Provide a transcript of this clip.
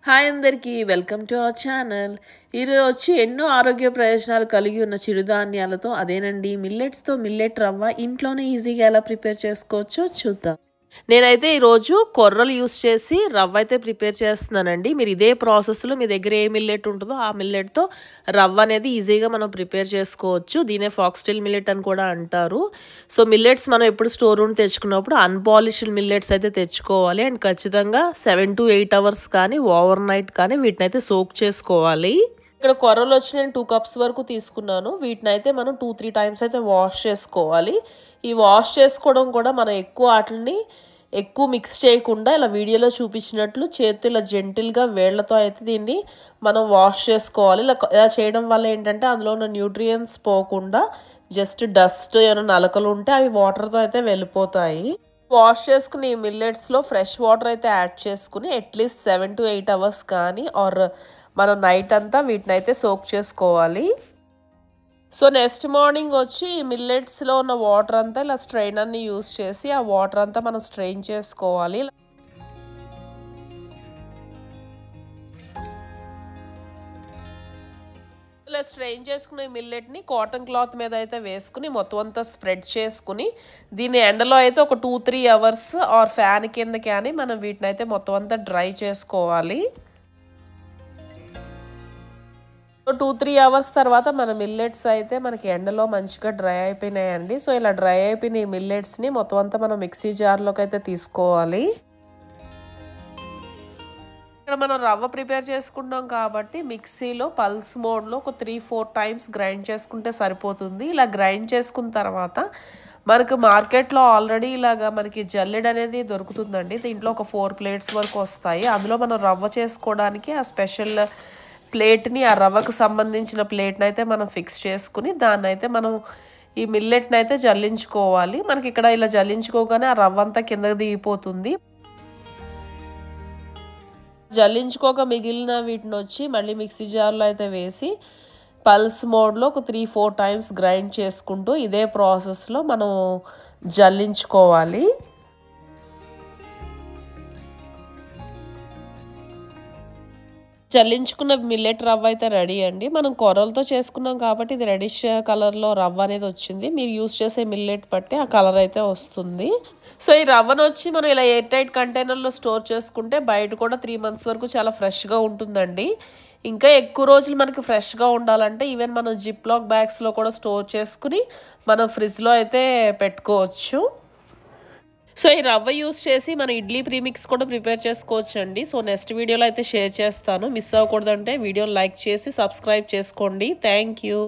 Hi అందరికీ welcome to our channel. ఈరోజు వచ్చి ఎన్నో ఆరోగ్య ప్రయోజనాలు కలిగి ఉన్న చిరుధాన్యాలతో అదేనండి మిల్లెట్స్తో మిల్లెట్ రవ్వ ఇంట్లోనే ఈజీగా ఎలా ప్రిపేర్ చేసుకోవచ్చో చూద్దాం. నేనైతే ఈరోజు కొర్రలు యూస్ చేసి రవ్వ అయితే ప్రిపేర్ చేస్తున్నానండి. మీరు ఇదే ప్రాసెస్లో మీ దగ్గర ఏ మిల్లెట్ ఉంటుందో ఆ మిల్లెట్తో రవ్వ అనేది ఈజీగా మనం ప్రిపేర్ చేసుకోవచ్చు. దీనే ఫాక్స్టైల్ మిల్లెట్ అని కూడా అంటారు. సో మిల్లెట్స్ మనం ఎప్పుడు స్టోర్ నుండి తెచ్చుకున్నప్పుడు అన్పాలిష్డ్ మిల్లెట్స్ అయితే తెచ్చుకోవాలి. అండ్ ఖచ్చితంగా 7 to 8 hours కానీ ఓవర్ నైట్ కానీ వీటిని అయితే సోక్ చేసుకోవాలి. ఇక్కడ కొర్రలు వచ్చి నేను 2 cups వరకు తీసుకున్నాను. వీటిని అయితే మనం 2-3 times అయితే వాష్ చేసుకోవాలి. ఈ వాష్ చేసుకోవడం కూడా మనం ఎక్కువ మిక్స్ చేయకుండా ఇలా వీడియోలో చూపించినట్లు చేతితో ఇలా జెంటిల్గా వేళ్లతో అయితే దీన్ని మనం వాష్ చేసుకోవాలి. ఇలా చేయడం వల్ల ఏంటంటే అందులో ఉన్న న్యూట్రియంట్స్ పోకుండా జస్ట్ డస్ట్ ఏమైనా నలకలు ఉంటే అవి వాటర్తో అయితే వెళ్ళిపోతాయి. వాష్ చేసుకుని ఈ మిల్లెట్స్లో ఫ్రెష్ వాటర్ అయితే యాడ్ చేసుకుని అట్లీస్ట్ 7 to 8 hours కానీ ఆర్ మనం నైట్ అంతా వీటిని అయితే సోక్ చేసుకోవాలి. సో నెక్స్ట్ మార్నింగ్ వచ్చి ఈ మిల్లెట్స్లో ఉన్న వాటర్ అంతా ఇలా స్ట్రైనర్ని యూస్ చేసి ఆ వాటర్ అంతా మనం స్ట్రెయిన్ చేసుకోవాలి. ఇలా స్ట్రెయిన్ చేసుకునే మిల్లెట్ని కాటన్ క్లాత్ మీద అయితే వేసుకుని మొత్తం అంతా స్ప్రెడ్ చేసుకుని దీన్ని ఎండలో అయితే ఒక 2-3 hours ఆర్ ఫ్యాన్ కింద కానీ మనం వీటిని అయితే మొత్తం అంతా డ్రై చేసుకోవాలి. 2-3 hours తర్వాత మన మిల్లెట్స్ అయితే మనకి ఎండలో మంచిగా డ్రై అయిపోయినాయండి. సో ఇలా డ్రై అయిపోయిన ఈ మిల్లెట్స్ని మొత్తం అంతా మనం మిక్సీ జార్లోకి అయితే తీసుకోవాలి. ఇక్కడ మనం రవ్వ ప్రిపేర్ చేసుకుంటాం కాబట్టి మిక్సీలో పల్స్ మోడ్లో ఒక 3-4 times గ్రైండ్ చేసుకుంటే సరిపోతుంది. ఇలా గ్రైండ్ చేసుకున్న తర్వాత మనకు మార్కెట్లో ఆల్రెడీ ఇలాగా మనకి జల్లెడ అనేది దొరుకుతుందండి. దీంట్లో ఒక 4 plates వరకు వస్తాయి. అందులో మనం రవ్వ చేసుకోవడానికి ఆ స్పెషల్ ప్లేట్ని ఆ రవ్వకు సంబంధించిన ప్లేట్ని అయితే మనం ఫిక్స్ చేసుకుని దాన్ని అయితే మనం ఈ మిల్లెట్ని అయితే జల్లించుకోవాలి. మనకి ఇక్కడ ఇలా జల్లించుకోగానే ఆ రవ్వ అంతా కిందకి దిగిపోతుంది. జల్లించుకోక మిగిలిన వీటిని వచ్చి మళ్ళీ మిక్సీ జార్లో అయితే వేసి పల్స్ మోడ్లో ఒక 3-4 times గ్రైండ్ చేసుకుంటూ ఇదే ప్రాసెస్లో మనం జల్లించుకోవాలి. జల్లించుకున్న మిల్లెట్ రవ్వ అయితే రెడీ అండి. మనం కొర్రలతో చేసుకున్నాం కాబట్టి ఇది రెడిష్ కలర్లో రవ్వ అనేది వచ్చింది. మీరు యూస్ చేసే మిల్లెట్ బట్టి ఆ కలర్ అయితే వస్తుంది. సో ఈ రవ్వను వచ్చి మనం ఇలా ఎయిర్ టైట్ కంటైనర్లో స్టోర్ చేసుకుంటే బయట కూడా 3 months వరకు చాలా ఫ్రెష్గా ఉంటుందండి. ఇంకా ఎక్కువ రోజులు మనకి ఫ్రెష్గా ఉండాలంటే ఈవెన్ మనం జిప్లాక్ బ్యాగ్స్లో కూడా స్టోర్ చేసుకుని మనం ఫ్రిడ్జ్లో అయితే పెట్టుకోవచ్చు. సో ఈ రవ్వ యూస్ చేసి మన ఇడ్లీ ప్రీమిక్స్ కూడా ప్రిపేర్ చేసుకోవచ్చు అండి. సో నెక్స్ట్ వీడియోలో అయితే షేర్ చేస్తాను. మిస్ అవ్వకూడదంటే వీడియోని లైక్ చేసి సబ్స్క్రైబ్ చేసుకోండి. Thank you.